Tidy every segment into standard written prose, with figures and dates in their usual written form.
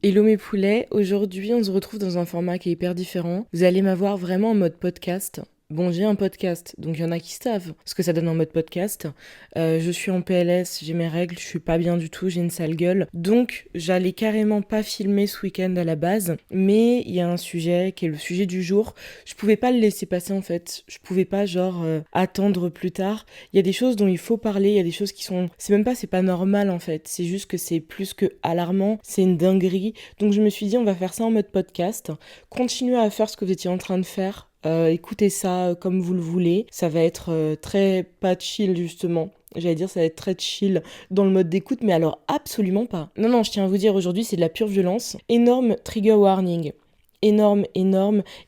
Hello mes poulets, aujourd'hui on se retrouve dans un format qui est hyper différent. Vous allez m'avoir vraiment en mode podcast. Bon, j'ai un podcast, donc il y en a qui savent ce que ça donne en mode podcast. Je suis en PLS, j'ai mes règles, je suis pas bien du tout, j'ai une sale gueule. Donc j'allais carrément pas filmer ce week-end à la base, mais il y a un sujet qui est le sujet du jour. Je pouvais pas le laisser passer en fait. Je pouvais pas attendre plus tard. Il y a des choses dont il faut parler, il y a des choses qui sont... c'est pas normal en fait. C'est juste que c'est plus que alarmant, c'est une dinguerie. Donc je me suis dit on va faire ça en mode podcast. Continuez à faire ce que vous étiez en train de faire. Écoutez ça comme vous le voulez. Ça va être très pas chill justement. J'allais dire ça va être très chill dans le mode d'écoute, mais alors absolument pas. Non, non, je tiens à vous dire aujourd'hui c'est de la pure violence. Énorme trigger warning. Énorme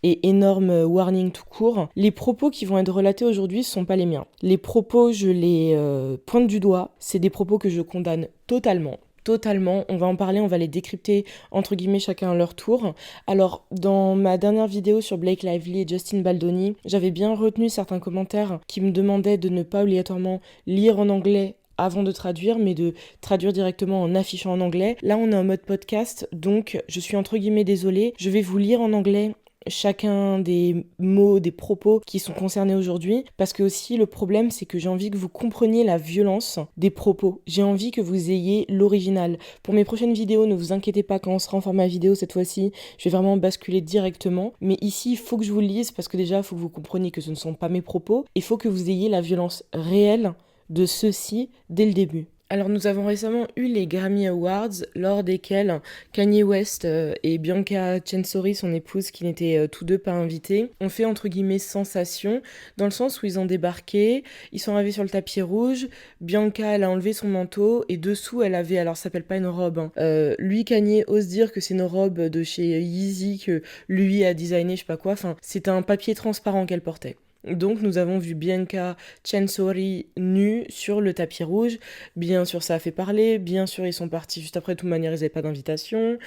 et énorme warning tout court. Les propos qui vont être relatés aujourd'hui ne sont pas les miens. Les propos, je les pointe du doigt. C'est des propos que je condamne totalement. Totalement, on va en parler, on va les décrypter entre guillemets chacun à leur tour. Alors, dans ma dernière vidéo sur Blake Lively et Justin Baldoni, j'avais bien retenu certains commentaires qui me demandaient de ne pas obligatoirement lire en anglais avant de traduire, mais de traduire directement en affichant en anglais. Là, on est en mode podcast, donc je suis entre guillemets désolée. Je vais vous lire en anglais chacun des mots, des propos qui sont concernés aujourd'hui, parce que aussi le problème c'est que j'ai envie que vous compreniez la violence des propos, j'ai envie que vous ayez l'original. Pour mes prochaines vidéos, ne vous inquiétez pas, quand on sera en format vidéo cette fois-ci, je vais vraiment basculer directement, mais ici il faut que je vous le lise, parce que déjà il faut que vous compreniez que ce ne sont pas mes propos, il faut que vous ayez la violence réelle de ceux-ci dès le début. Alors nous avons récemment eu les Grammy Awards, lors desquels Kanye West et Bianca Censori, son épouse, qui n'étaient tous deux pas invités, ont fait entre guillemets sensation, dans le sens où ils ont débarqué, ils sont arrivés sur le tapis rouge, Bianca elle a enlevé son manteau, et dessous elle avait, alors ça s'appelle pas une robe, hein. Lui Kanye ose dire que c'est une robe de chez Yeezy, que lui a designé je sais pas quoi, enfin c'est un papier transparent qu'elle portait. Donc nous avons vu Bianca Censori nue sur le tapis rouge. Bien sûr ça a fait parler, bien sûr ils sont partis juste après, de toute manière ils n'avaient pas d'invitation.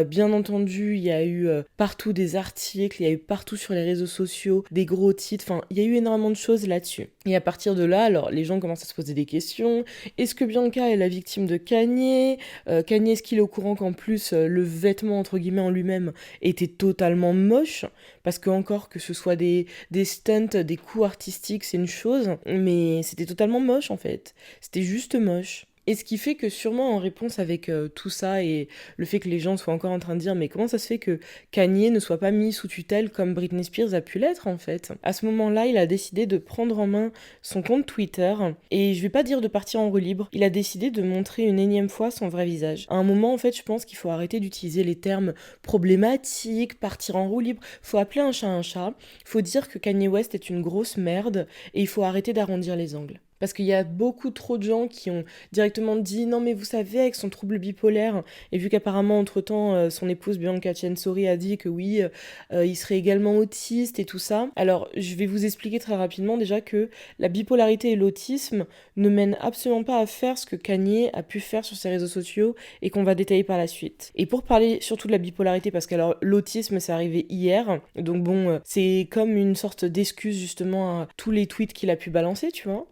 Bien entendu il y a eu partout des articles, il y a eu partout sur les réseaux sociaux des gros titres, enfin il y a eu énormément de choses là-dessus. Et à partir de là, alors les gens commencent à se poser des questions. Est-ce que Bianca est la victime de Kanye? Kanye, est-ce qu'il est au courant qu'en plus le vêtement entre guillemets en lui-même était totalement moche? Parce que encore que ce soit des stunts, des coups artistiques, c'est une chose, mais c'était totalement moche en fait. C'était juste moche. Et ce qui fait que sûrement en réponse avec tout ça et le fait que les gens soient encore en train de dire mais comment ça se fait que Kanye ne soit pas mis sous tutelle comme Britney Spears a pu l'être en fait. À ce moment-là, il a décidé de prendre en main son compte Twitter et je vais pas dire de partir en roue libre, il a décidé de montrer une énième fois son vrai visage. À un moment en fait, je pense qu'il faut arrêter d'utiliser les termes problématiques, partir en roue libre, faut appeler un chat un chat, faut dire que Kanye West est une grosse merde et il faut arrêter d'arrondir les angles. Parce qu'il y a beaucoup trop de gens qui ont directement dit non mais vous savez avec son trouble bipolaire, et vu qu'apparemment entre-temps son épouse Bianca Censori a dit que oui il serait également autiste et tout ça. Alors je vais vous expliquer très rapidement déjà que la bipolarité et l'autisme ne mènent absolument pas à faire ce que Kanye a pu faire sur ses réseaux sociaux et qu'on va détailler par la suite. Et pour parler surtout de la bipolarité, parce que alors l'autisme c'est arrivé hier, donc bon c'est comme une sorte d'excuse justement à tous les tweets qu'il a pu balancer, tu vois,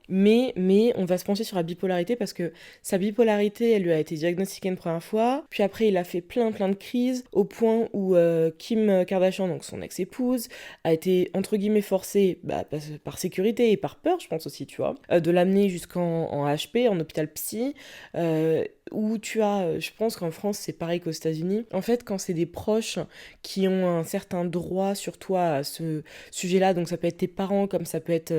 mais on va se pencher sur la bipolarité parce que sa bipolarité, elle lui a été diagnostiquée une première fois, puis après il a fait plein de crises, au point où Kim Kardashian, donc son ex-épouse, a été entre guillemets forcée, par sécurité et par peur, je pense aussi, tu vois, de l'amener jusqu'en HP, en hôpital psy, où tu as, je pense qu'en France c'est pareil qu'aux États-Unis. En fait, quand c'est des proches qui ont un certain droit sur toi à ce sujet-là, donc ça peut être tes parents, comme ça peut être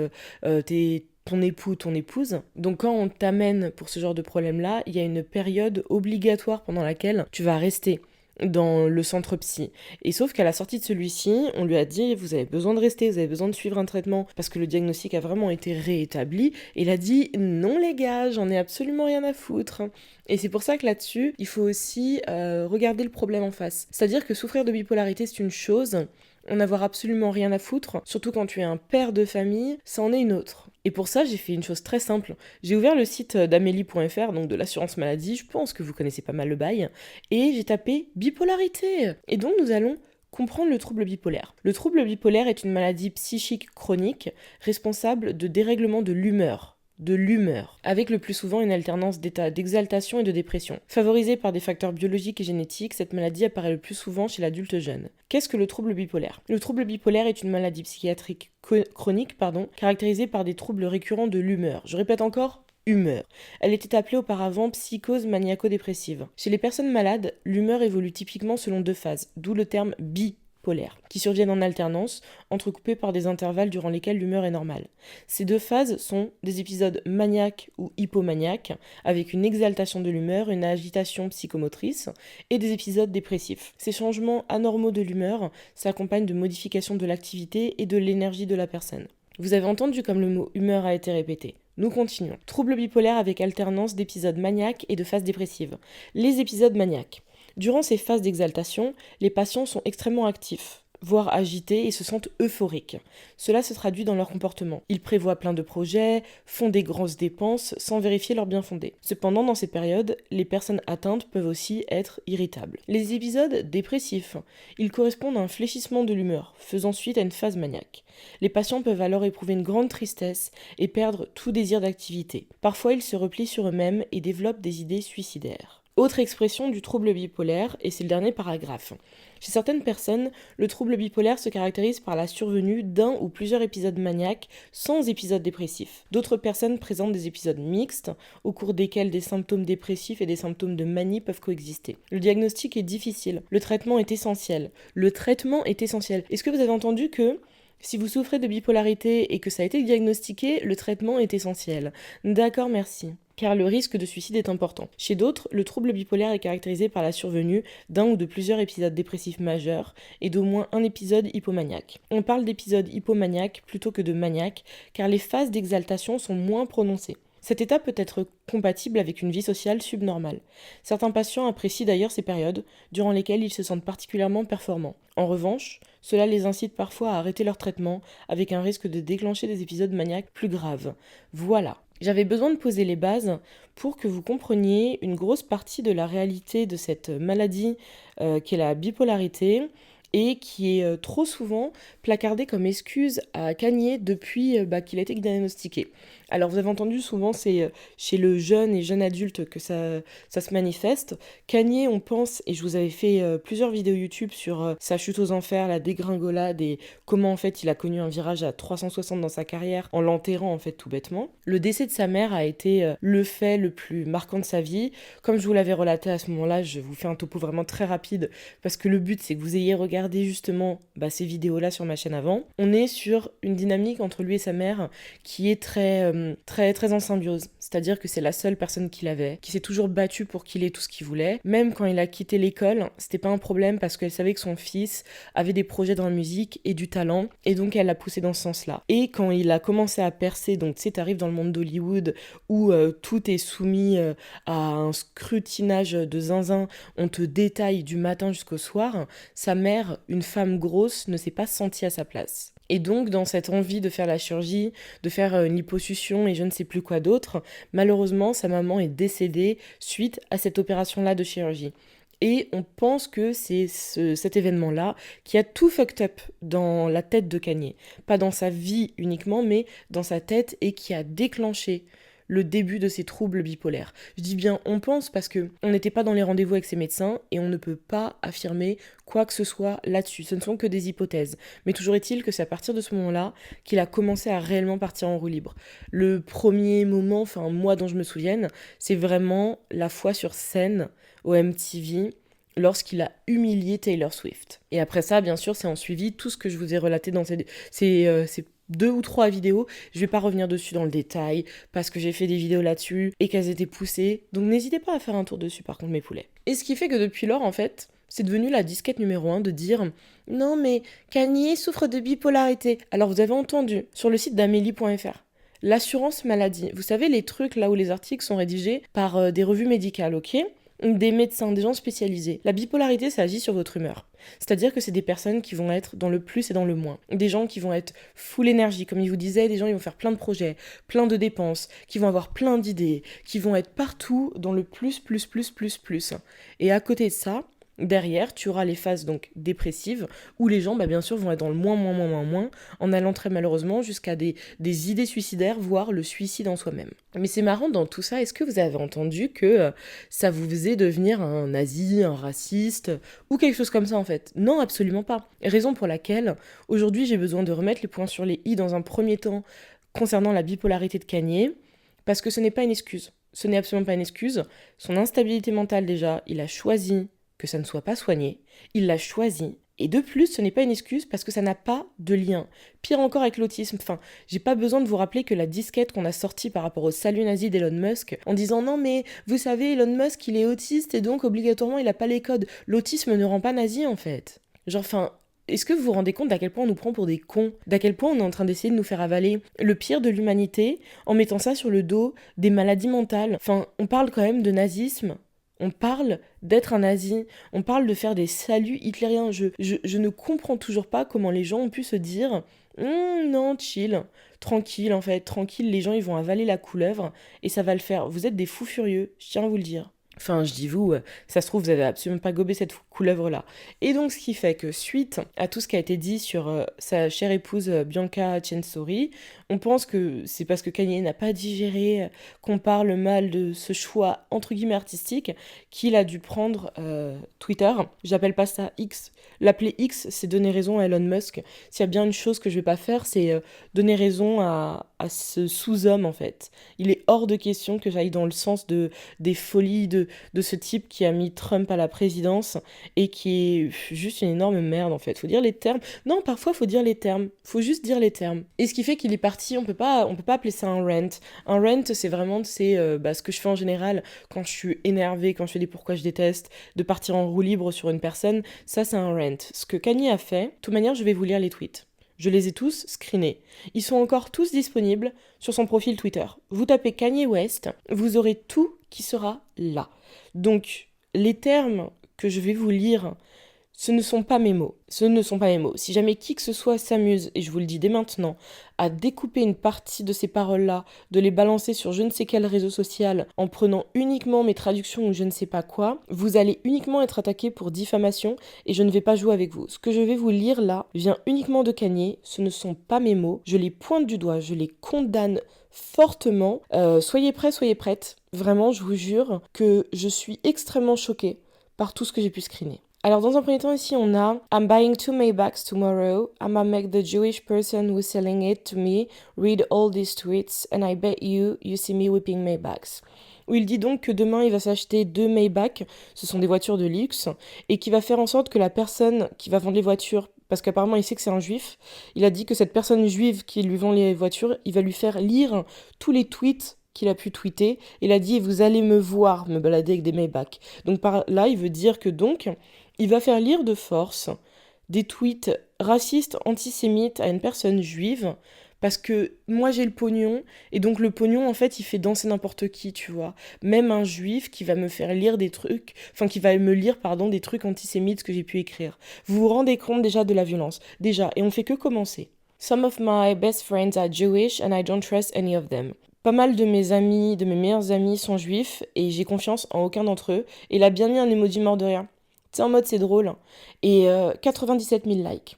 ton époux, ton épouse. Donc quand on t'amène pour ce genre de problème-là, il y a une période obligatoire pendant laquelle tu vas rester dans le centre psy. Et sauf qu'à la sortie de celui-ci, on lui a dit vous avez besoin de rester, vous avez besoin de suivre un traitement parce que le diagnostic a vraiment été réétabli. Et il a dit non les gars, j'en ai absolument rien à foutre. Et c'est pour ça que là-dessus, il faut aussi regarder le problème en face. C'est-à-dire que souffrir de bipolarité, c'est une chose, en avoir absolument rien à foutre, surtout quand tu es un père de famille, ça en est une autre. Et pour ça, j'ai fait une chose très simple. J'ai ouvert le site d'amélie.fr, donc de l'assurance maladie, je pense que vous connaissez pas mal le bail, et j'ai tapé bipolarité. Et donc nous allons comprendre le trouble bipolaire. Le trouble bipolaire est une maladie psychique chronique responsable de dérèglements de l'humeur. de l'humeur, avec le plus souvent une alternance d'états d'exaltation et de dépression. Favorisée par des facteurs biologiques et génétiques, cette maladie apparaît le plus souvent chez l'adulte jeune. Qu'est-ce que le trouble bipolaire ? Le trouble bipolaire est une maladie psychiatrique chronique, caractérisée par des troubles récurrents de l'humeur. Je répète encore, humeur. Elle était appelée auparavant psychose maniaco-dépressive. Chez les personnes malades, l'humeur évolue typiquement selon 2 phases, d'où le terme bipolaire, qui surviennent en alternance, entrecoupés par des intervalles durant lesquels l'humeur est normale. Ces 2 phases sont des épisodes maniaques ou hypomaniaques, avec une exaltation de l'humeur, une agitation psychomotrice, et des épisodes dépressifs. Ces changements anormaux de l'humeur s'accompagnent de modifications de l'activité et de l'énergie de la personne. Vous avez entendu comme le mot humeur a été répété. Nous continuons. Trouble bipolaire avec alternance d'épisodes maniaques et de phases dépressives. Les épisodes maniaques. Durant ces phases d'exaltation, les patients sont extrêmement actifs, voire agités et se sentent euphoriques. Cela se traduit dans leur comportement. Ils prévoient plein de projets, font des grosses dépenses sans vérifier leur bien-fondé. Cependant, dans ces périodes, les personnes atteintes peuvent aussi être irritables. Les épisodes dépressifs. Ils correspondent à un fléchissement de l'humeur, faisant suite à une phase maniaque. Les patients peuvent alors éprouver une grande tristesse et perdre tout désir d'activité. Parfois, ils se replient sur eux-mêmes et développent des idées suicidaires. Autre expression du trouble bipolaire, et c'est le dernier paragraphe. Chez certaines personnes, le trouble bipolaire se caractérise par la survenue d'un ou plusieurs épisodes maniaques sans épisode dépressif. D'autres personnes présentent des épisodes mixtes, au cours desquels des symptômes dépressifs et des symptômes de manie peuvent coexister. Le diagnostic est difficile, le traitement est essentiel. Est-ce que vous avez entendu que si vous souffrez de bipolarité et que ça a été diagnostiqué, le traitement est essentiel. D'accord, merci. Car le risque de suicide est important. Chez d'autres, le trouble bipolaire est caractérisé par la survenue d'un ou de plusieurs épisodes dépressifs majeurs et d'au moins un épisode hypomaniaque. On parle d'épisode hypomaniaque plutôt que de maniaque, car les phases d'exaltation sont moins prononcées. Cet état peut être compatible avec une vie sociale subnormale. Certains patients apprécient d'ailleurs ces périodes, durant lesquelles ils se sentent particulièrement performants. En revanche, cela les incite parfois à arrêter leur traitement, avec un risque de déclencher des épisodes maniaques plus graves. Voilà. J'avais besoin de poser les bases pour que vous compreniez une grosse partie de la réalité de cette maladie qu'est la bipolarité, et qui est trop souvent placardée comme excuse à Kanye depuis qu'il a été diagnostiqué. Alors vous avez entendu souvent, c'est chez le jeune et jeune adulte que ça se manifeste. Kanye, on pense, et je vous avais fait plusieurs vidéos YouTube sur sa chute aux enfers, la dégringolade et comment en fait il a connu un virage à 360 dans sa carrière en l'enterrant en fait tout bêtement. Le décès de sa mère a été le fait le plus marquant de sa vie. Comme je vous l'avais relaté à ce moment-là, je vous fais un topo vraiment très rapide parce que le but c'est que vous ayez regardé justement ces vidéos-là sur ma chaîne avant. On est sur une dynamique entre lui et sa mère qui est très en symbiose. C'est-à-dire que c'est la seule personne qu'il avait, qui s'est toujours battue pour qu'il ait tout ce qu'il voulait. Même quand il a quitté l'école, c'était pas un problème parce qu'elle savait que son fils avait des projets dans la musique et du talent, et donc elle l'a poussé dans ce sens-là. Et quand il a commencé à percer, donc tu sais, t'arrives dans le monde d'Hollywood où tout est soumis à un scrutinage de zinzin, on te détaille du matin jusqu'au soir, sa mère, une femme grosse, ne s'est pas sentie à sa place. Et donc, dans cette envie de faire la chirurgie, de faire une liposuction et je ne sais plus quoi d'autre, malheureusement, sa maman est décédée suite à cette opération-là de chirurgie. Et on pense que c'est cet événement-là qui a tout fucked up dans la tête de Kanye. Pas dans sa vie uniquement, mais dans sa tête, et qui a déclenché le début de ces troubles bipolaires. Je dis bien on pense parce que on n'était pas dans les rendez-vous avec ses médecins et on ne peut pas affirmer quoi que ce soit là-dessus. Ce ne sont que des hypothèses. Mais toujours est-il que c'est à partir de ce moment-là qu'il a commencé à réellement partir en roue libre. Le premier moment, moi dont je me souvienne, c'est vraiment la fois sur scène au MTV lorsqu'il a humilié Taylor Swift. Et après ça, bien sûr, c'est en suivi tout ce que je vous ai relaté dans ces 2 ou 3 vidéos. Je vais pas revenir dessus dans le détail parce que j'ai fait des vidéos là-dessus et qu'elles étaient poussées. Donc n'hésitez pas à faire un tour dessus par contre mes poulets. Et ce qui fait que depuis lors en fait, c'est devenu la disquette numéro 1 de dire « Non mais Kanye souffre de bipolarité ». Alors vous avez entendu sur le site d'amélie.fr. L'assurance maladie. Vous savez les trucs là où les articles sont rédigés par des revues médicales, ok ? Des médecins, des gens spécialisés. La bipolarité, ça agit sur votre humeur. C'est-à-dire que c'est des personnes qui vont être dans le plus et dans le moins. Des gens qui vont être full énergie, comme il vous disait, des gens qui vont faire plein de projets, plein de dépenses, qui vont avoir plein d'idées, qui vont être partout dans le plus. Et à côté de ça, Derrière, tu auras les phases donc dépressives où les gens, bien sûr, vont être dans le moins, en allant très malheureusement jusqu'à des idées suicidaires, voire le suicide en soi-même. Mais c'est marrant dans tout ça, est-ce que vous avez entendu que ça vous faisait devenir un nazi, un raciste, ou quelque chose comme ça en fait? Non, absolument pas. Raison pour laquelle, aujourd'hui, j'ai besoin de remettre les points sur les i dans un premier temps concernant la bipolarité de Kanye, parce que ce n'est pas une excuse. Ce n'est absolument pas une excuse. Son instabilité mentale déjà, il a choisi que ça ne soit pas soigné. Il l'a choisi. Et de plus, ce n'est pas une excuse parce que ça n'a pas de lien. Pire encore avec l'autisme. Enfin, j'ai pas besoin de vous rappeler que la disquette qu'on a sortie par rapport au salut nazi d'Elon Musk, en disant non mais vous savez, Elon Musk il est autiste et donc obligatoirement il a pas les codes. L'autisme ne rend pas nazi en fait. Est-ce que vous vous rendez compte d'à quel point on nous prend pour des cons? D'à quel point on est en train d'essayer de nous faire avaler le pire de l'humanité en mettant ça sur le dos des maladies mentales? Enfin, on parle quand même de nazisme. On parle d'être un nazi, on parle de faire des saluts hitlériens. Je ne comprends toujours pas comment les gens ont pu se dire non, chill, tranquille en fait, tranquille, les gens ils vont avaler la couleuvre et ça va le faire. Vous êtes des fous furieux, je tiens à vous le dire. Enfin, je dis vous, ça se trouve, vous avez absolument pas gobé cette couleuvre-là. Et donc, ce qui fait que, suite à tout ce qui a été dit sur sa chère épouse Bianca Censori, on pense que c'est parce que Kanye n'a pas digéré qu'on parle mal de ce choix, entre guillemets, artistique, qu'il a dû prendre Twitter. J'appelle pas ça X. L'appeler X, c'est donner raison à Elon Musk. S'il y a bien une chose que je vais pas faire, c'est donner raison à ce sous-homme, en fait. Il est hors de question que j'aille dans le sens des folies de ce type qui a mis Trump à la présidence et qui est juste une énorme merde en fait. Faut dire les termes. Non, parfois faut dire les termes. Faut juste dire les termes. Et ce qui fait qu'il est parti, on peut pas appeler ça un rant. Un rant, c'est vraiment ce que je fais en général quand je suis énervée, quand je fais des pourquoi je déteste, de partir en roue libre sur une personne. Ça, c'est un rant. Ce que Kanye a fait, de toute manière, je vais vous lire les tweets. Je les ai tous screenés. Ils sont encore tous disponibles sur son profil Twitter. Vous tapez Kanye West, vous aurez tout qui sera là. Donc, les termes que je vais vous lire, ce ne sont pas mes mots. Ce ne sont pas mes mots. Si jamais qui que ce soit s'amuse, et je vous le dis dès maintenant, à découper une partie de ces paroles-là, de les balancer sur je ne sais quel réseau social, en prenant uniquement mes traductions ou je ne sais pas quoi, vous allez uniquement être attaqué pour diffamation et je ne vais pas jouer avec vous. Ce que je vais vous lire là vient uniquement de Kanye. Ce ne sont pas mes mots. Je les pointe du doigt, je les condamne fortement. Soyez prêts, soyez prêtes. Vraiment, je vous jure que je suis extrêmement choquée par tout ce que j'ai pu screener. Alors dans un premier temps ici on a I'm buying 2 Maybachs tomorrow. I'ma make the Jewish person who's selling it to me read all these tweets and I bet you see me whipping Maybachs. Où il dit donc que demain il va s'acheter 2 Maybach, ce sont des voitures de luxe, et qui va faire en sorte que la personne qui va vendre les voitures, parce qu'apparemment il sait que c'est un juif, il a dit que cette personne juive qui lui vend les voitures, il va lui faire lire tous les tweets qu'il a pu tweeter. Il a dit vous allez me voir me balader avec des Maybach. Donc par là il veut dire que donc il va faire lire de force des tweets racistes, antisémites à une personne juive parce que moi j'ai le pognon et donc le pognon en fait il fait danser n'importe qui, tu vois. Même un juif qui va me faire lire des trucs, qui va me lire des trucs antisémites que j'ai pu écrire. Vous vous rendez compte déjà de la violence. Déjà, et on fait que commencer. Some of my best friends are Jewish and I don't trust any of them. Pas mal de mes amis, de mes meilleurs amis sont juifs et j'ai confiance en aucun d'entre eux. Et il a bien mis un emoji mort de rire. C'est en mode c'est drôle. Et 97 000 likes.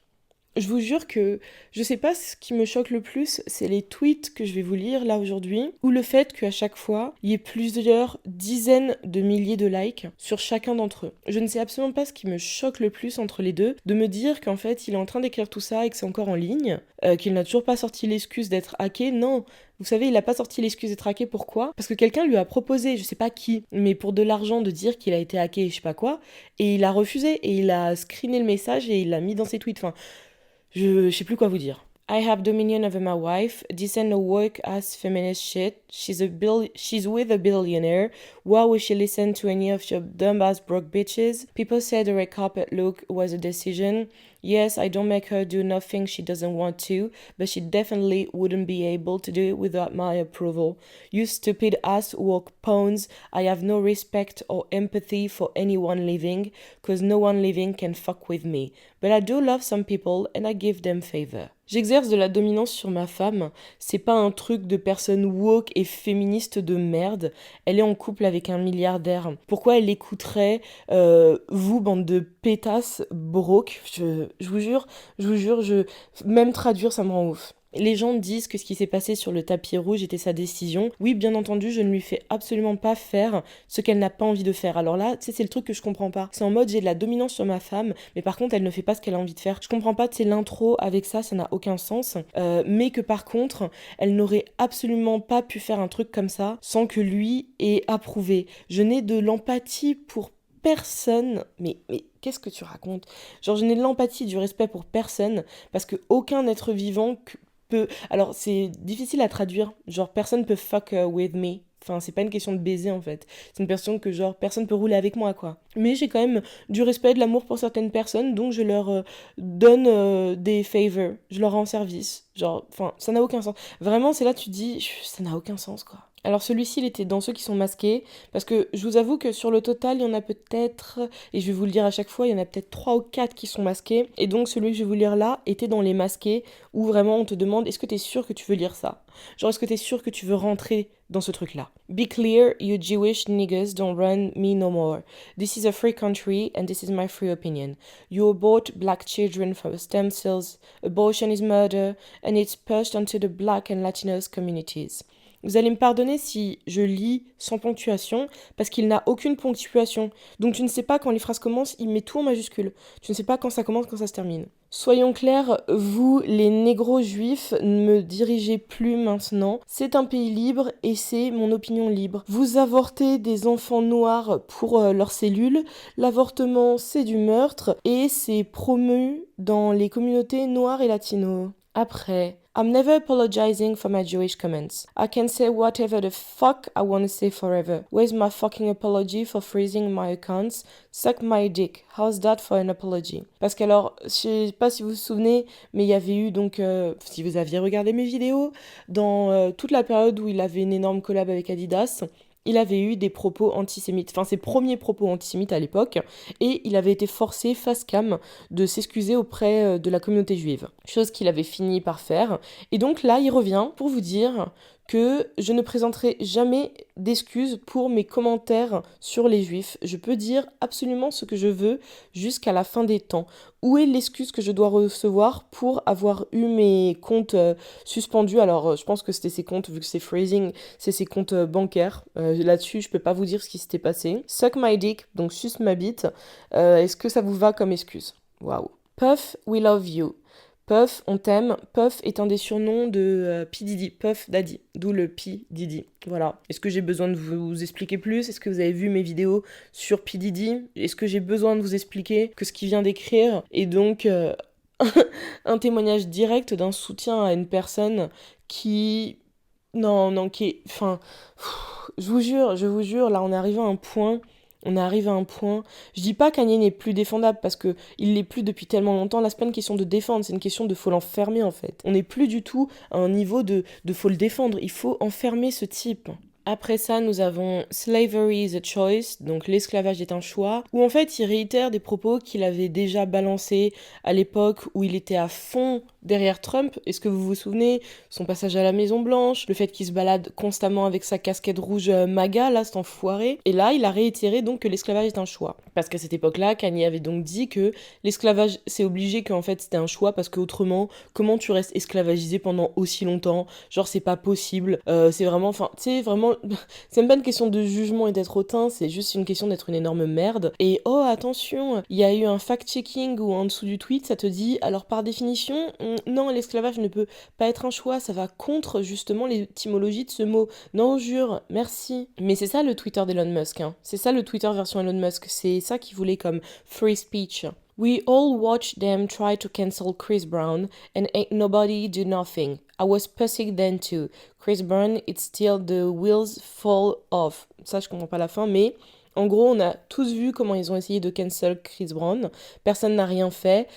Je vous jure que je sais pas ce qui me choque le plus, c'est les tweets que je vais vous lire là aujourd'hui, ou le fait qu'à chaque fois, il y ait plusieurs dizaines de milliers de likes sur chacun d'entre eux. Je ne sais absolument pas ce qui me choque le plus entre les deux, de me dire qu'en fait, il est en train d'écrire tout ça et que c'est encore en ligne, qu'il n'a toujours pas sorti l'excuse d'être hacké. Non, vous savez, il n'a pas sorti l'excuse d'être hacké, pourquoi ? Parce que quelqu'un lui a proposé, je sais pas qui, mais pour de l'argent de dire qu'il a été hacké, je sais pas quoi, et il a refusé, et il a screené le message et il l'a mis dans ses tweets. Je sais plus quoi vous dire. I have dominion over my wife. This ain't no work-ass feminist shit. She's with a billionaire. Why would she listen to any of your dumb-ass broke bitches? People said the red carpet look was a decision. Yes, I don't make her do nothing she doesn't want to, but she definitely wouldn't be able to do it without my approval. You stupid ass woke pawns. I have no respect or empathy for anyone living, cause no one living can fuck with me. But I do love some people and I give them favor. J'exerce de la dominance sur ma femme, c'est pas un truc de personne woke et féministe de merde. Elle est en couple avec un milliardaire. Pourquoi elle écouterait vous, bande de pétasses broke? Je vous jure, même traduire, ça me rend ouf. Les gens disent que ce qui s'est passé sur le tapis rouge était sa décision. Oui, bien entendu, je ne lui fais absolument pas faire ce qu'elle n'a pas envie de faire. Alors là, tu sais, c'est le truc que je comprends pas. C'est en mode, j'ai de la dominance sur ma femme, mais par contre, elle ne fait pas ce qu'elle a envie de faire. Je comprends pas, tu sais, l'intro avec ça n'a aucun sens. Mais que par contre, elle n'aurait absolument pas pu faire un truc comme ça sans que lui ait approuvé. Je n'ai de l'empathie pour personne, mais qu'est-ce que tu racontes? Genre, je n'ai de l'empathie, du respect pour personne, parce que aucun être vivant peut... Alors, c'est difficile à traduire, genre, personne peut fuck with me. Enfin, c'est pas une question de baiser en fait. C'est une question que, genre, personne peut rouler avec moi, quoi. Mais j'ai quand même du respect, de l'amour pour certaines personnes, donc je leur donne des favors. Je leur rends service. Genre, enfin, ça n'a aucun sens. Vraiment, c'est là, tu te dis, ça n'a aucun sens, quoi. Alors celui-ci, il était dans ceux qui sont masqués, parce que je vous avoue que sur le total, il y en a peut-être, et je vais vous le dire à chaque fois, il y en a peut-être 3 ou 4 qui sont masqués, et donc celui que je vais vous lire là était dans les masqués, où vraiment on te demande, est-ce que t'es sûr que tu veux lire ça? Genre, est-ce que t'es sûr que tu veux rentrer dans ce truc-là? Be clear, you Jewish niggas don't run me no more. This is a free country, and this is my free opinion. You abort black children from stem cells, abortion is murder, and it's pushed onto the black and Latinos communities. Vous allez me pardonner si je lis sans ponctuation, parce qu'il n'a aucune ponctuation. Donc tu ne sais pas quand les phrases commencent, il met tout en majuscule. Tu ne sais pas quand ça commence, quand ça se termine. Soyons clairs, vous, les négros juifs, ne me dirigez plus maintenant. C'est un pays libre et c'est mon opinion libre. Vous avortez des enfants noirs pour leurs cellules. L'avortement, c'est du meurtre et c'est promu dans les communautés noires et latino. Après, I'm never apologizing for my Jewish comments. I can say whatever the fuck I want to say forever. Where's my fucking apology for freezing my accounts? Suck my dick. How's that for an apology? Parce qu'alors, je sais pas si vous vous souvenez, mais il y avait eu donc, si vous aviez regardé mes vidéos, dans toute la période où il avait une énorme collab avec Adidas, il avait eu des propos antisémites, enfin ses premiers propos antisémites à l'époque, et il avait été forcé face cam de s'excuser auprès de la communauté juive, chose qu'il avait fini par faire. Et donc là, il revient pour vous dire que je ne présenterai jamais d'excuses pour mes commentaires sur les juifs. Je peux dire absolument ce que je veux jusqu'à la fin des temps. Où est l'excuse que je dois recevoir pour avoir eu mes comptes suspendus? Alors, je pense que c'était ses comptes, vu que c'est phrasing, c'est ses comptes bancaires. Là-dessus, je peux pas vous dire ce qui s'était passé. Suck my dick, donc suce ma bite. Est-ce que ça vous va comme excuse? Waouh. Puff, we love you. Puff, on t'aime. Puff est un des surnoms de P. Diddy, Puff Daddy, d'où le P. Diddy. Voilà. Est-ce que j'ai besoin de vous expliquer plus? Est-ce que vous avez vu mes vidéos sur P. Diddy? Est-ce que j'ai besoin de vous expliquer que ce qu'il vient d'écrire est donc un témoignage direct d'un soutien à une personne qui... Non, non, qui est... Enfin, je vous jure, là on est arrivé à un point... On est arrivé à un point. Je dis pas Kanye n'est plus défendable parce que il l'est plus depuis tellement longtemps. Là, c'est pas une question de défendre, c'est une question de faut l'enfermer en fait. On n'est plus du tout à un niveau de faut le défendre. Il faut enfermer ce type. Après ça, nous avons Slavery is a choice, donc l'esclavage est un choix, où en fait il réitère des propos qu'il avait déjà balancés à l'époque où il était à fond derrière Trump. Est-ce que vous vous souvenez? Son passage à la Maison Blanche, le fait qu'il se balade constamment avec sa casquette rouge MAGA, là, cet enfoiré. Et là, il a réitéré donc que l'esclavage est un choix. Parce qu'à cette époque-là, Kanye avait donc dit que l'esclavage, c'est obligé, qu'en fait c'était un choix, parce qu'autrement, comment tu restes esclavagisé pendant aussi longtemps? Genre, c'est pas possible. C'est vraiment, enfin, tu sais, vraiment, c'est même pas une question de jugement et d'être hautain, c'est juste une question d'être une énorme merde. Et oh, attention, il y a eu un fact-checking où en dessous du tweet, ça te dit, alors par définition, non, l'esclavage ne peut pas être un choix, ça va contre justement l'étymologie de ce mot. Non, jure, merci. Mais c'est ça le Twitter d'Elon Musk, hein. C'est ça le Twitter version Elon Musk, c'est ça qu'il voulait comme free speech. We all watched them try to cancel Chris Brown, and ain't nobody do nothing. I was pussy then too. Chris Brown, it's still the wheels fall off. Ça, je comprends pas la fin, mais en gros, on a tous vu comment ils ont essayé de cancel Chris Brown. Personne n'a rien fait.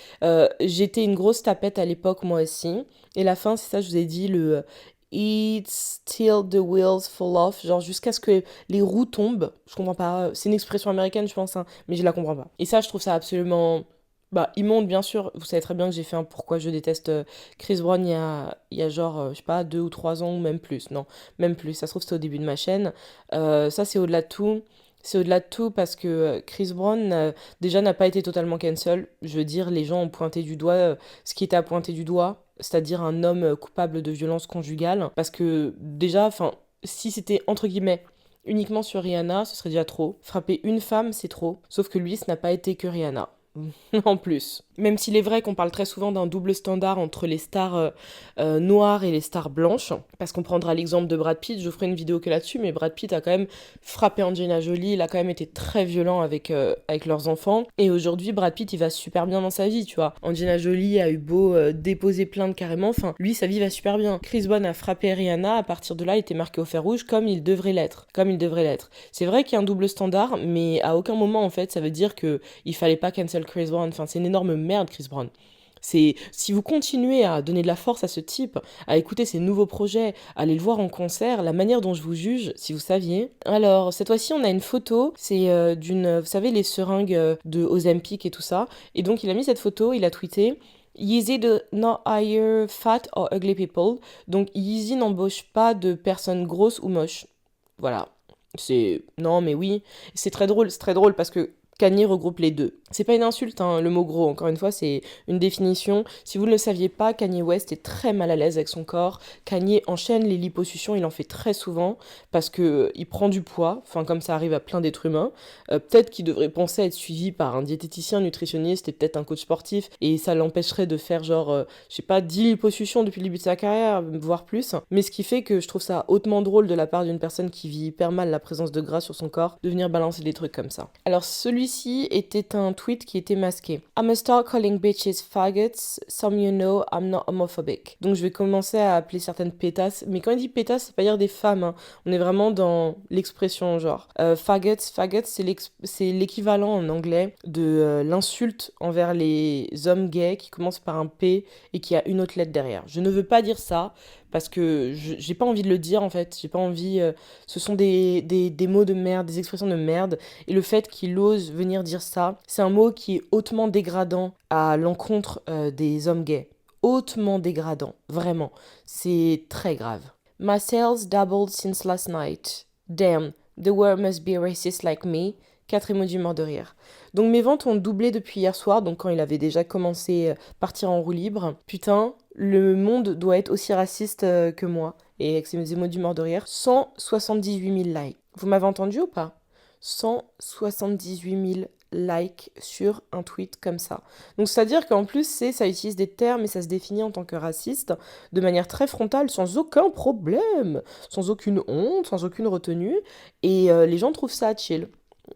J'étais une grosse tapette à l'époque, moi aussi. Et la fin, c'est ça, je vous ai dit, le It's till the wheels fall off, genre jusqu'à ce que les roues tombent. Je comprends pas. C'est une expression américaine, je pense, hein, mais je la comprends pas. Et ça, je trouve ça absolument Bah, immonde, bien sûr. Vous savez très bien que j'ai fait un pourquoi je déteste Chris Brown il y a genre, je sais pas, 2 ou 3 ans ou même plus. Non, même plus. Ça se trouve, c'était au début de ma chaîne. Ça, c'est au-delà de tout. C'est au-delà de tout parce que Chris Brown, déjà, n'a pas été totalement cancel. Je veux dire, les gens ont pointé du doigt ce qui était à pointer du doigt, c'est-à-dire un homme coupable de violence conjugale. Parce que, déjà, enfin, si c'était entre guillemets uniquement sur Rihanna, ce serait déjà trop. Frapper une femme, c'est trop. Sauf que lui, ce n'a pas été que Rihanna. En plus. Même s'il est vrai qu'on parle très souvent d'un double standard entre les stars noires et les stars blanches, parce qu'on prendra l'exemple de Brad Pitt, je ferai une vidéo que là-dessus, mais Brad Pitt a quand même frappé Angelina Jolie, il a quand même été très violent avec leurs enfants, et aujourd'hui Brad Pitt il va super bien dans sa vie, tu vois. Angelina Jolie a eu beau déposer plainte carrément, enfin lui sa vie va super bien. Chris Brown a frappé Rihanna, à partir de là il était marqué au fer rouge comme il devrait l'être, comme il devrait l'être. C'est vrai qu'il y a un double standard, mais à aucun moment en fait ça veut dire que il fallait pas cancel Chris Brown, enfin c'est une énorme merde Chris Brown. C'est si vous continuez à donner de la force à ce type, à écouter ses nouveaux projets, à aller le voir en concert, la manière dont je vous juge, si vous saviez. Alors cette fois-ci, on a une photo, c'est d'une, vous savez les seringues de Ozempic et tout ça. Et donc il a mis cette photo, il a tweeté. Yeezy do not hire fat or ugly people. Donc Yeezy n'embauche pas de personnes grosses ou moches. Voilà. C'est non mais oui, c'est très drôle parce que Kanye regroupe les deux. C'est pas une insulte, hein, le mot gros, encore une fois, c'est une définition. Si vous ne le saviez pas, Kanye West est très mal à l'aise avec son corps. Kanye enchaîne les liposuctions, il en fait très souvent, parce que il prend du poids, enfin comme ça arrive à plein d'êtres humains. Peut-être qu'il devrait penser à être suivi par un diététicien, nutritionniste et peut-être un coach sportif, et ça l'empêcherait de faire genre, je sais pas, 10 liposuctions depuis le début de sa carrière, voire plus. Mais ce qui fait que je trouve ça hautement drôle de la part d'une personne qui vit hyper mal la présence de gras sur son corps, de venir balancer des trucs comme ça. Alors celui-ci était un tweet qui était masqué. I'ma start calling bitches faggots, some you know I'm not homophobic. Donc je vais commencer à appeler certaines pétasses, mais quand il dit pétasses, c'est pas dire des femmes, hein. On est vraiment dans l'expression genre. Faggots, c'est l'équivalent en anglais de l'insulte envers les hommes gays qui commence par un P et qui a une autre lettre derrière. Je ne veux pas dire ça parce que j'ai pas envie de le dire en fait, j'ai pas envie, ce sont des mots de merde, des expressions de merde, et le fait qu'il ose venir dire ça, c'est un mot qui est hautement dégradant à l'encontre des hommes gays. Hautement dégradant, vraiment. C'est très grave. My sales doubled since last night. Damn, the world must be racist like me. 4 emojis morts de rire. Donc mes ventes ont doublé depuis hier soir, donc quand il avait déjà commencé à partir en roue libre. Putain, le monde doit être aussi raciste que moi. Et avec ces emojis morts de rire, 178 000 likes. Vous m'avez entendu ou pas? 178 000 likes sur un tweet comme ça. Donc c'est-à-dire qu'en plus, ça utilise des termes et ça se définit en tant que raciste de manière très frontale, sans aucun problème, sans aucune honte, sans aucune retenue. Et les gens trouvent ça chill.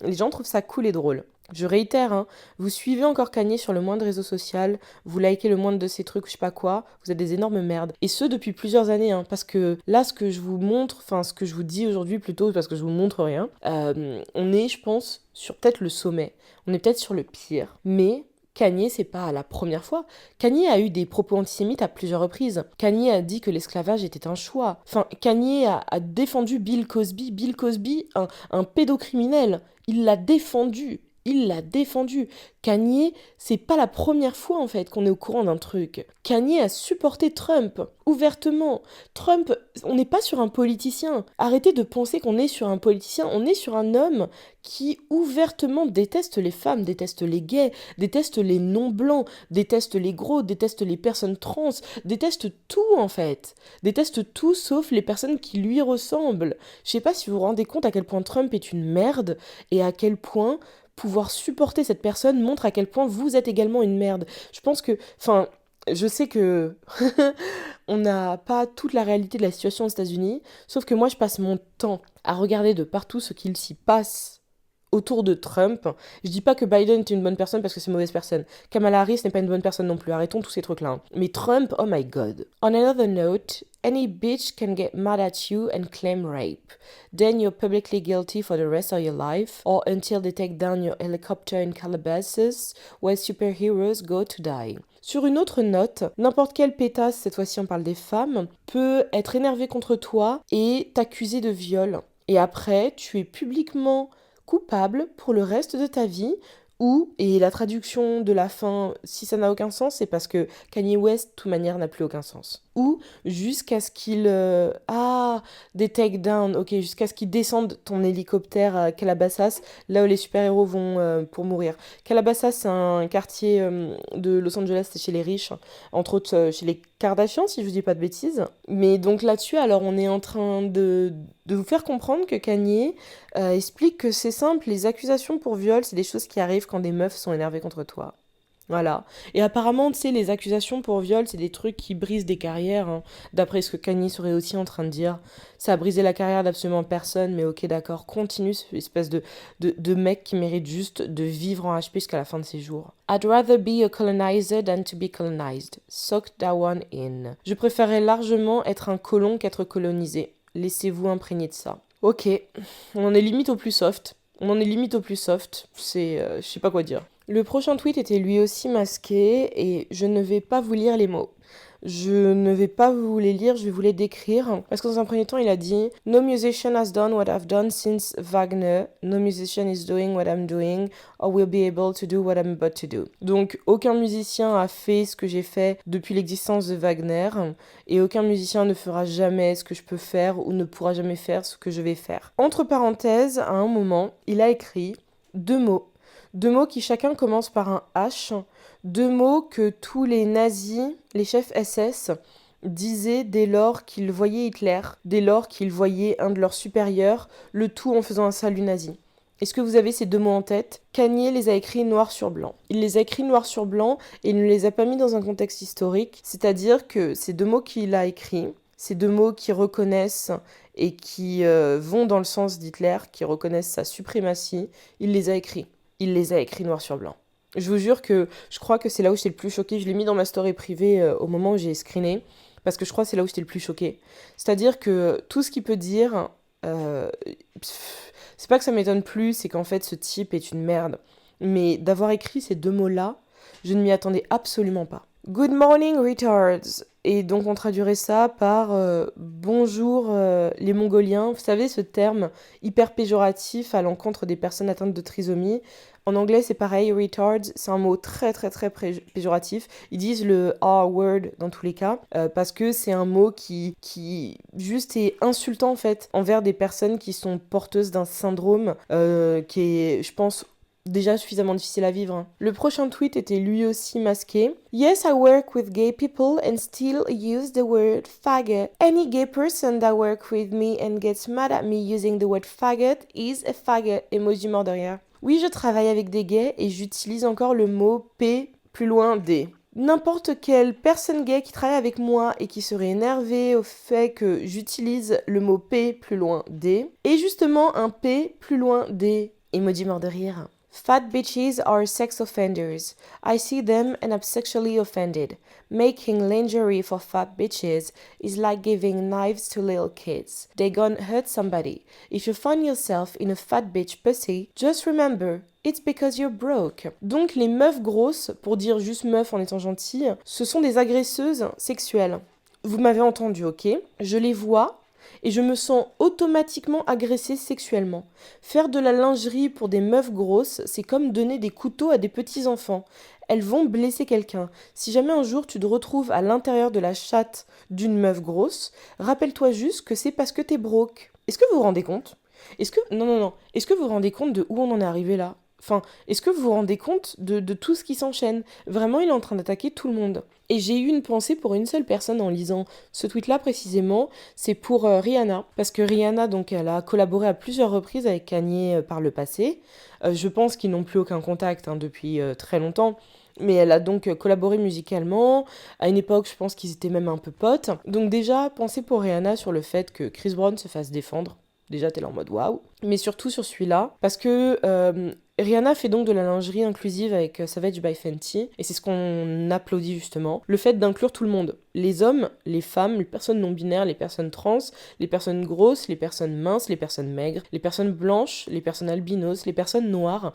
Les gens trouvent ça cool et drôle. Je réitère, hein, vous suivez encore Kanye sur le moindre réseau social, vous likez le moindre de ses trucs, je sais pas quoi, vous êtes des énormes merdes. Et ce, depuis plusieurs années, hein, parce que là, ce que je vous montre, enfin, ce que je vous dis aujourd'hui plutôt, parce que je vous montre rien, on est, je pense, sur peut-être le sommet. On est peut-être sur le pire. Mais Kanye, c'est pas la première fois. Kanye a eu des propos antisémites à plusieurs reprises. Kanye a dit que l'esclavage était un choix. Enfin, Kanye a défendu Bill Cosby. Bill Cosby, un pédocriminel. Il l'a défendu. Il l'a défendu. Kanye, c'est pas la première fois en fait qu'on est au courant d'un truc. Kanye a supporté Trump, ouvertement. Trump, on n'est pas sur un politicien. Arrêtez de penser qu'on est sur un politicien. On est sur un homme qui ouvertement déteste les femmes, déteste les gays, déteste les non-blancs, déteste les gros, déteste les personnes trans, déteste tout en fait. Déteste tout sauf les personnes qui lui ressemblent. Je sais pas si vous vous rendez compte à quel point Trump est une merde et à quel point pouvoir supporter cette personne montre à quel point vous êtes également une merde. Je pense que, enfin, je sais que on n'a pas toute la réalité de la situation aux États-Unis, sauf que moi je passe mon temps à regarder de partout ce qu'il s'y passe autour de Trump. Je dis pas que Biden est une bonne personne parce que c'est une mauvaise personne. Kamala Harris n'est pas une bonne personne non plus. Arrêtons tous ces trucs-là, hein. Mais Trump, oh my god. On another note, any bitch can get mad at you and claim rape. Then you're publicly guilty for the rest of your life or until they take down your helicopter in Calabasas where superheroes go to die. Sur une autre note, n'importe quelle pétasse, cette fois-ci on parle des femmes, peut être énervée contre toi et t'accuser de viol. Et après, tu es publiquement coupable pour le reste de ta vie Ou, et la traduction de la fin, si ça n'a aucun sens, c'est parce que Kanye West, de toute manière, n'a plus aucun sens. Ou jusqu'à ce qu'il... des takedowns, ok, jusqu'à ce qu'il descende ton hélicoptère à Calabasas, là où les super-héros vont pour mourir. Calabasas, c'est un quartier de Los Angeles, c'est chez les riches, entre autres chez les Kardashians, si je vous dis pas de bêtises. Mais donc là-dessus, alors on est en train de vous faire comprendre que Kanye explique que c'est simple, les accusations pour viol, c'est des choses qui arrivent quand des meufs sont énervées contre toi. Voilà. Et apparemment, tu sais, les accusations pour viol, c'est des trucs qui brisent des carrières, hein. D'après ce que Kanye serait aussi en train de dire. Ça a brisé la carrière d'absolument personne, mais ok, d'accord, continue, cette espèce de mec qui mérite juste de vivre en HP jusqu'à la fin de ses jours. I'd rather be a colonizer than to be colonized. Soak that one in. Je préférerais largement être un colon qu'être colonisé. Laissez-vous imprégner de ça. Ok, on en est limite au plus soft. Je sais pas quoi dire. Le prochain tweet était lui aussi masqué et je ne vais pas vous lire les mots. Je ne vais pas vous les lire, je vais vous les décrire. Parce que dans un premier temps, il a dit No musician has done what I've done since Wagner. No musician is doing what I'm doing or will be able to do what I'm about to do. Donc, aucun musicien a fait ce que j'ai fait depuis l'existence de Wagner. Et aucun musicien ne fera jamais ce que je peux faire ou ne pourra jamais faire ce que je vais faire. Entre parenthèses, à un moment, il a écrit deux mots. Deux mots qui chacun commencent par un H. Deux mots que tous les nazis, les chefs SS, disaient dès lors qu'ils voyaient Hitler, dès lors qu'ils voyaient un de leurs supérieurs, le tout en faisant un salut nazi. Est-ce que vous avez ces deux mots en tête ? Kanye les a écrits noir sur blanc. Il les a écrits noir sur blanc et il ne les a pas mis dans un contexte historique, c'est-à-dire que ces deux mots qu'il a écrits, ces deux mots qui reconnaissent et qui vont dans le sens d'Hitler, qui reconnaissent sa suprématie, il les a écrits. Il les a écrits noir sur blanc. Je vous jure que je crois que c'est là où j'étais le plus choquée. Je l'ai mis dans ma story privée au moment où j'ai screené, parce que je crois que c'est là où j'étais le plus choquée. C'est-à-dire que tout ce qu'il peut dire, c'est pas que ça m'étonne plus, c'est qu'en fait ce type est une merde. Mais d'avoir écrit ces deux mots-là, je ne m'y attendais absolument pas. Good morning retards. Et donc on traduirait ça par bonjour les Mongoliens. Vous savez ce terme hyper péjoratif à l'encontre des personnes atteintes de trisomie. En anglais c'est pareil, retards, c'est un mot très très très péjoratif. Ils disent le R-word dans tous les cas parce que c'est un mot qui juste est insultant en fait envers des personnes qui sont porteuses d'un syndrome qui est, je pense, déjà suffisamment difficile à vivre. Hein. Le prochain tweet était lui aussi masqué. Yes, I work with gay people and still use the word faggot. Any gay person that works with me and gets mad at me using the word faggot is a faggot. Emoji mort de rire. Oui, je travaille avec des gays et j'utilise encore le mot P plus loin D. N'importe quelle personne gay qui travaille avec moi et qui serait énervée au fait que j'utilise le mot P plus loin D est justement un P plus loin D. Emoji mort de rire. Fat bitches are sex offenders. I see them and I'm sexually offended. Making lingerie for fat bitches is like giving knives to little kids. They gonna hurt somebody. If you find yourself in a fat bitch pussy, just remember, it's because you're broke. Donc les meufs grosses, pour dire juste meuf en étant gentille, ce sont des agresseuses sexuelles. Vous m'avez entendu, ok ? Je les vois. Et je me sens automatiquement agressée sexuellement. Faire de la lingerie pour des meufs grosses, c'est comme donner des couteaux à des petits enfants. Elles vont blesser quelqu'un. Si jamais un jour tu te retrouves à l'intérieur de la chatte d'une meuf grosse, rappelle-toi juste que c'est parce que t'es broke. Est-ce que vous vous rendez compte ? Non. Est-ce que vous vous rendez compte de où on en est arrivé là ? Enfin, est-ce que vous vous rendez compte de tout ce qui s'enchaîne ? Vraiment, il est en train d'attaquer tout le monde. Et j'ai eu une pensée pour une seule personne en lisant ce tweet-là précisément, c'est pour Rihanna. Parce que Rihanna, donc, elle a collaboré à plusieurs reprises avec Kanye par le passé. Je pense qu'ils n'ont plus aucun contact depuis très longtemps. Mais elle a donc collaboré musicalement. À une époque, je pense qu'ils étaient même un peu potes. Donc déjà, pensez pour Rihanna sur le fait que Chris Brown se fasse défendre. Déjà, t'es là en mode waouh. Mais surtout sur celui-là, parce que Rihanna fait donc de la lingerie inclusive avec Savage by Fenty, et c'est ce qu'on applaudit justement. Le fait d'inclure tout le monde. Les hommes, les femmes, les personnes non-binaires, les personnes trans, les personnes grosses, les personnes minces, les personnes maigres, les personnes blanches, les personnes albinos, les personnes noires.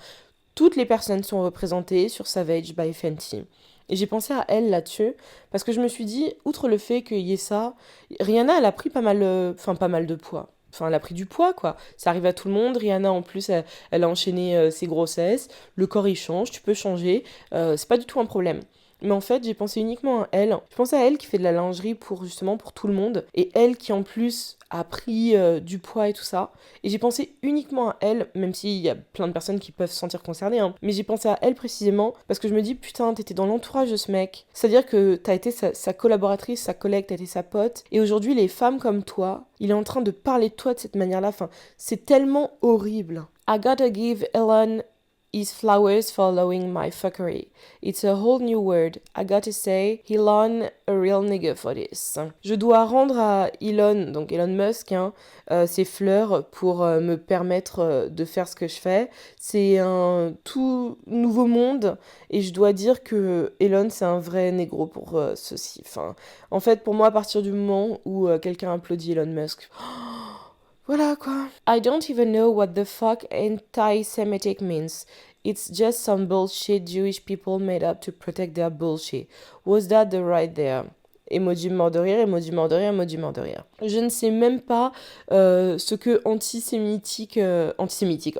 Toutes les personnes sont représentées sur Savage by Fenty. Et j'ai pensé à elle là-dessus, parce que je me suis dit, outre le fait qu'il y ait ça, Rihanna, elle a pris pas mal de poids. Enfin, elle a pris du poids, quoi. Ça arrive à tout le monde. Rihanna, en plus, elle a enchaîné ses grossesses. Le corps, il change. Tu peux changer. C'est pas du tout un problème. Mais en fait, j'ai pensé uniquement à elle. Je pense à elle qui fait de la lingerie pour, justement, pour tout le monde. Et elle qui, en plus, a pris du poids et tout ça. Et j'ai pensé uniquement à elle, même s'il y a plein de personnes qui peuvent se sentir concernées. Hein. Mais j'ai pensé à elle précisément parce que je me dis, putain, t'étais dans l'entourage de ce mec. C'est-à-dire que t'as été sa collaboratrice, sa collègue, t'as été sa pote. Et aujourd'hui, les femmes comme toi, il est en train de parler de toi de cette manière-là. Enfin, c'est tellement horrible. I gotta give Ellen his flowers for allowing my fuckery. It's a whole new word. I gotta say, Elon a real nigga for this. Je dois rendre à Elon, donc Elon Musk, ses fleurs pour me permettre de faire ce que je fais. C'est un tout nouveau monde et je dois dire que Elon, c'est un vrai négro pour ceci. Enfin, en fait, pour moi, à partir du moment où quelqu'un applaudit Elon Musk... Voilà quoi. I don't even know what the fuck anti-Semitic means. It's just some bullshit Jewish people made up to protect their bullshit. Was that the right there? Emoji mort de rire, emoji mort de rire, emoji mort de rire. Je ne sais même pas ce que antisémitique,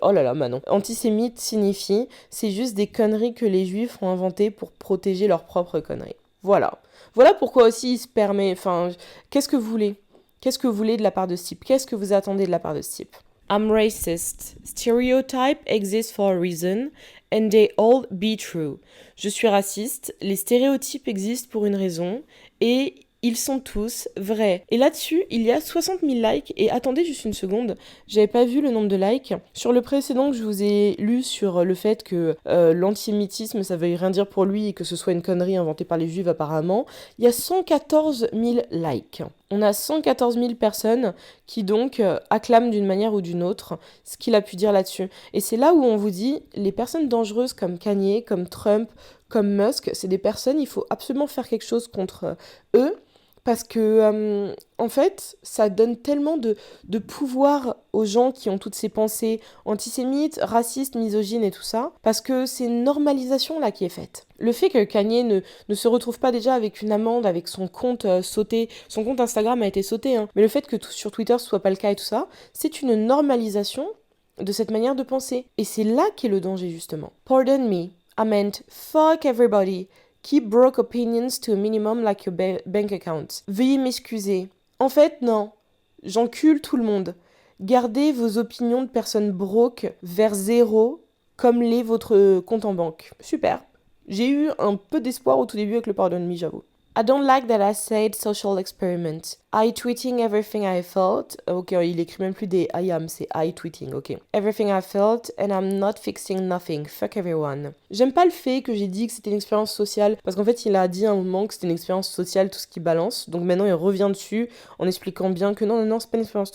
oh là là, Manon. Antisémite signifie, c'est juste des conneries que les juifs ont inventées pour protéger leurs propres conneries. Voilà. Voilà pourquoi aussi il se permet, enfin, qu'est-ce que vous voulez? Qu'est-ce que vous voulez de la part de ce type? Qu'est-ce que vous attendez de la part de ce type? I'm racist. Stereotypes exist for a reason, and they all be true. Je suis raciste, les stéréotypes existent pour une raison, et ils sont tous vrais. Et là-dessus, il y a 60 000 likes, et attendez juste une seconde, j'avais pas vu le nombre de likes. Sur le précédent que je vous ai lu sur le fait que l'antisémitisme, ça veuille rien dire pour lui, et que ce soit une connerie inventée par les juifs apparemment, il y a 114 000 likes. On a 114 000 personnes qui donc acclament d'une manière ou d'une autre ce qu'il a pu dire là-dessus. Et c'est là où on vous dit, les personnes dangereuses comme Kanye, comme Trump, comme Musk, c'est des personnes, il faut absolument faire quelque chose contre eux. Parce que, en fait, ça donne tellement de pouvoir aux gens qui ont toutes ces pensées antisémites, racistes, misogynes et tout ça. Parce que c'est une normalisation là qui est faite. Le fait que Kanye ne se retrouve pas déjà avec une amende, avec son compte sauté, son compte Instagram a été sauté, hein, mais le fait que sur Twitter ce soit pas le cas et tout ça, c'est une normalisation de cette manière de penser. Et c'est là qu'est le danger justement. Pardon me, I meant fuck everybody. Keep broke opinions to a minimum like your bank account. Veuillez m'excuser. En fait, non. J'encule tout le monde. Gardez vos opinions de personnes broke vers zéro, comme l'est votre compte en banque. Super. J'ai eu un peu d'espoir au tout début avec le Pardon Me, j'avoue. I don't like that I said social experiment. I tweeting everything I felt. Ok, il écrit même plus des I am, c'est I tweeting, ok. Everything I felt and I'm not fixing nothing. Fuck everyone. J'aime pas le fait que j'ai dit que c'était une expérience sociale, parce qu'en fait il a dit à un moment que c'était une expérience sociale tout ce qui balance, donc maintenant il revient dessus en expliquant bien que non, c'est pas une expérience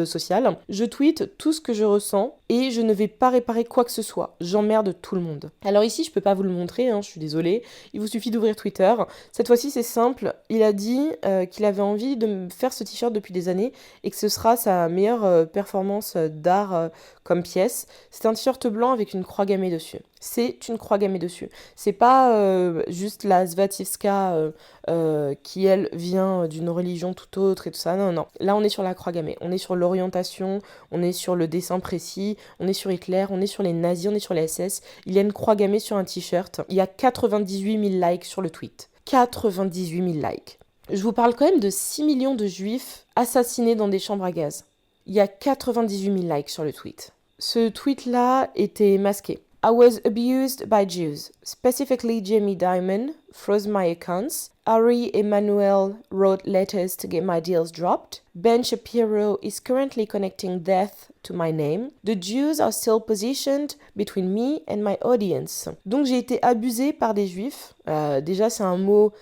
sociale. Je tweete tout ce que je ressens et je ne vais pas réparer quoi que ce soit. J'emmerde tout le monde. Alors ici je peux pas vous le montrer, hein, je suis désolée, il vous suffit d'ouvrir Twitter. Cette fois-ci c'est simple, il a dit qu'il avait envie de me faire ce t-shirt depuis des années et que ce sera sa meilleure performance d'art comme pièce. C'est un t-shirt blanc avec une croix gammée dessus. C'est une croix gammée dessus. C'est pas juste la Svativska qui, elle, vient d'une religion tout autre et tout ça. Non. Là, on est sur la croix gammée. On est sur l'orientation, on est sur le dessin précis, on est sur Hitler, on est sur les nazis, on est sur les SS. Il y a une croix gammée sur un t-shirt. Il y a 98 000 likes sur le tweet. 98 000 likes. Je vous parle quand même de 6 millions de juifs assassinés dans des chambres à gaz. Il y a 98 000 likes sur le tweet. Ce tweet-là était masqué. I was abused by Jews, specifically Jamie Dimon froze my accounts. Ari Emanuel wrote letters to get my deals dropped. Ben Shapiro is currently connecting death to my name. The Jews are still positioned between me and my audience. Donc j'ai été abusée par des juifs. Déjà c'est un mot...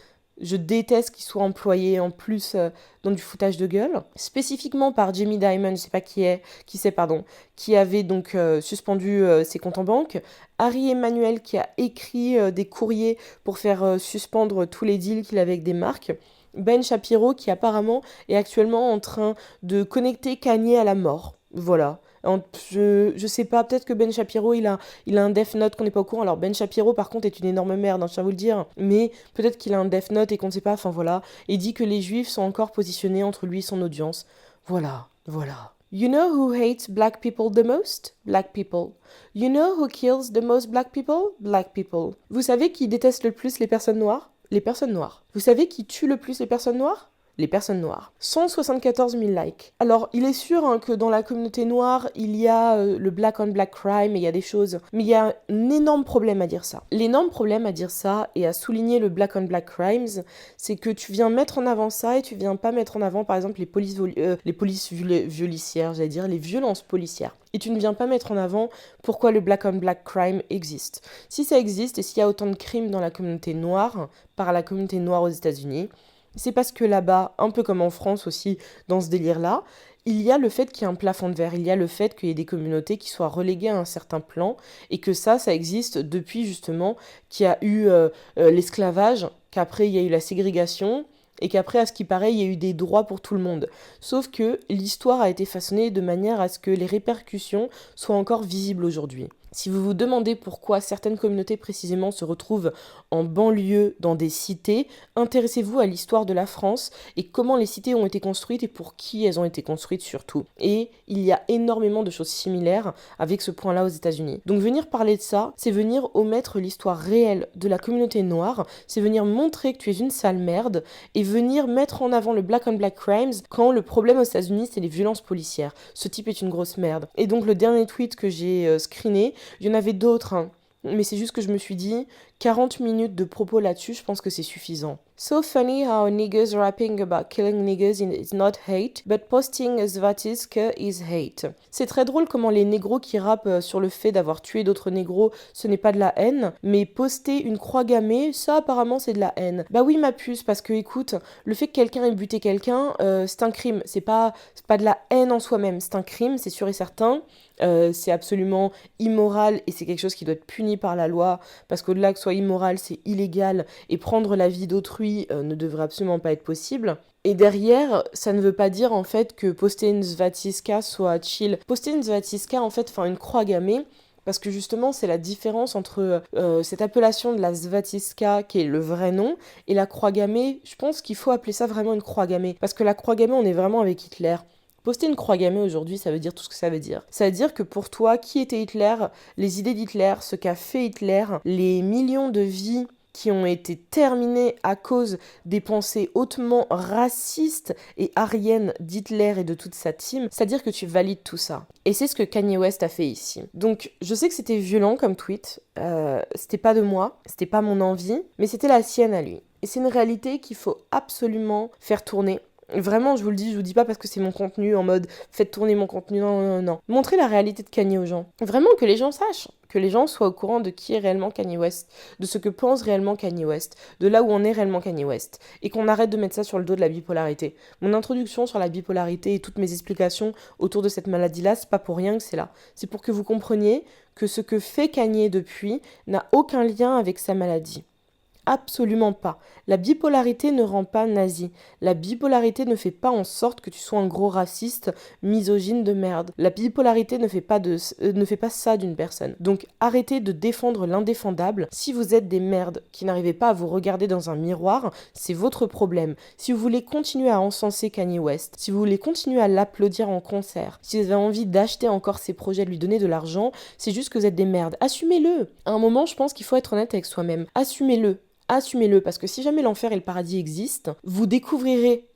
Je déteste qu'il soit employé en plus dans du foutage de gueule. Spécifiquement par Jamie Dimon, je sais pas qui avait donc suspendu ses comptes en banque. Harry Emmanuel qui a écrit des courriers pour faire suspendre tous les deals qu'il avait avec des marques. Ben Shapiro qui apparemment est actuellement en train de connecter Kanye à la mort. Voilà. Je sais pas, peut-être que Ben Shapiro il a un Death Note qu'on n'est pas au courant. Alors Ben Shapiro par contre est une énorme merde, hein, je tiens à vous le dire, mais peut-être qu'il a un Death Note et qu'on ne sait pas, enfin voilà, et dit que les juifs sont encore positionnés entre lui et son audience. Voilà. You know who hates black people the most? Black people. You know who kills the most black people? Black people. Vous savez qui déteste le plus les personnes noires? Les personnes noires. Vous savez qui tue le plus les personnes noires? Les personnes noires. 174 000 likes. Alors, il est sûr que dans la communauté noire, il y a le black on black crime et il y a des choses. Mais il y a un énorme problème à dire ça. L'énorme problème à dire ça et à souligner le black on black crimes, c'est que tu viens mettre en avant ça et tu viens pas mettre en avant, par exemple, les polices violicières, j'allais dire, les violences policières. Et tu ne viens pas mettre en avant pourquoi le black on black crime existe. Si ça existe et s'il y a autant de crimes dans la communauté noire, par la communauté noire aux États-Unis, c'est parce que là-bas, un peu comme en France aussi, dans ce délire-là, il y a le fait qu'il y ait un plafond de verre, il y a le fait qu'il y ait des communautés qui soient reléguées à un certain plan, et que ça existe depuis justement qu'il y a eu l'esclavage, qu'après il y a eu la ségrégation, et qu'après, à ce qui paraît, il y a eu des droits pour tout le monde. Sauf que l'histoire a été façonnée de manière à ce que les répercussions soient encore visibles aujourd'hui. Si vous vous demandez pourquoi certaines communautés précisément se retrouvent en banlieue, dans des cités, intéressez-vous à l'histoire de la France et comment les cités ont été construites et pour qui elles ont été construites surtout. Et il y a énormément de choses similaires avec ce point-là aux États-Unis. Donc venir parler de ça, c'est venir omettre l'histoire réelle de la communauté noire, c'est venir montrer que tu es une sale merde et venir mettre en avant le black on black crimes quand le problème aux États-Unis c'est les violences policières. Ce type est une grosse merde. Et donc le dernier tweet que j'ai screené, il y en avait d'autres, mais c'est juste que je me suis dit, 40 minutes de propos là-dessus, je pense que c'est suffisant. So funny how niggas rapping about killing niggas is not hate, but posting a svatiska is hate. C'est très drôle comment les négros qui rappent sur le fait d'avoir tué d'autres négros, ce n'est pas de la haine, mais poster une croix gammée, ça apparemment c'est de la haine. Bah oui ma puce, parce que écoute, le fait que quelqu'un ait buté quelqu'un, c'est un crime, c'est pas de la haine en soi-même, c'est un crime, c'est sûr et certain. C'est absolument immoral et c'est quelque chose qui doit être puni par la loi parce qu'au-delà que ce soit immoral, c'est illégal et prendre la vie d'autrui ne devrait absolument pas être possible. Et derrière, ça ne veut pas dire en fait que poster une svastika soit chill. Poster une svastika, en fait, une croix gammée, parce que justement, c'est la différence entre cette appellation de la svastika, qui est le vrai nom, et la croix gammée. Je pense qu'il faut appeler ça vraiment une croix gammée, parce que la croix gammée, on est vraiment avec Hitler. Poster une croix gammée aujourd'hui, ça veut dire tout ce que ça veut dire. Ça veut dire que pour toi, qui était Hitler, les idées d'Hitler, ce qu'a fait Hitler, les millions de vies qui ont été terminées à cause des pensées hautement racistes et ariennes d'Hitler et de toute sa team, c'est-à-dire que tu valides tout ça. Et c'est ce que Kanye West a fait ici. Donc, je sais que c'était violent comme tweet, c'était pas de moi, c'était pas mon envie, mais c'était la sienne à lui. Et c'est une réalité qu'il faut absolument faire tourner. Vraiment, je vous le dis, je vous dis pas parce que c'est mon contenu en mode faites tourner mon contenu, non. Montrez la réalité de Kanye aux gens. Vraiment que les gens sachent, que les gens soient au courant de qui est réellement Kanye West, de ce que pense réellement Kanye West, de là où on est réellement Kanye West, et qu'on arrête de mettre ça sur le dos de la bipolarité. Mon introduction sur la bipolarité et toutes mes explications autour de cette maladie-là, c'est pas pour rien que c'est là. C'est pour que vous compreniez que ce que fait Kanye depuis n'a aucun lien avec sa maladie. Absolument pas. La bipolarité ne rend pas nazi. La bipolarité ne fait pas en sorte que tu sois un gros raciste, misogyne de merde. La bipolarité ne fait pas ça d'une personne. Donc arrêtez de défendre l'indéfendable. Si vous êtes des merdes qui n'arrivez pas à vous regarder dans un miroir, c'est votre problème. Si vous voulez continuer à encenser Kanye West, si vous voulez continuer à l'applaudir en concert, si vous avez envie d'acheter encore ses projets, de lui donner de l'argent, c'est juste que vous êtes des merdes. Assumez-le. À un moment, je pense qu'il faut être honnête avec soi-même. Assumez-le. Assumez-le, parce que si jamais l'enfer et le paradis existent, vous découvrirez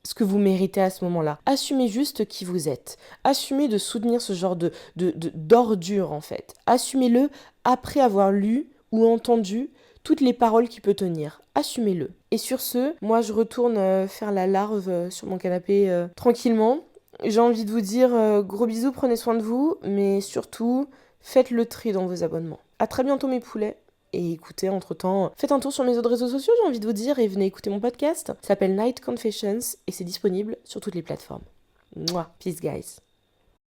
ce que vous méritez à ce moment-là. Assumez juste qui vous êtes. Assumez de soutenir ce genre d'ordure, en fait. Assumez-le après avoir lu ou entendu toutes les paroles qu'il peut tenir. Assumez-le. Et sur ce, moi je retourne faire la larve sur mon canapé tranquillement. J'ai envie de vous dire gros bisous, prenez soin de vous, mais surtout, faites le tri dans vos abonnements. À très bientôt mes poulets. Et écoutez, entre-temps, faites un tour sur mes autres réseaux sociaux, j'ai envie de vous dire, et venez écouter mon podcast. Ça s'appelle Night Confessions et c'est disponible sur toutes les plateformes. Mouah, peace guys.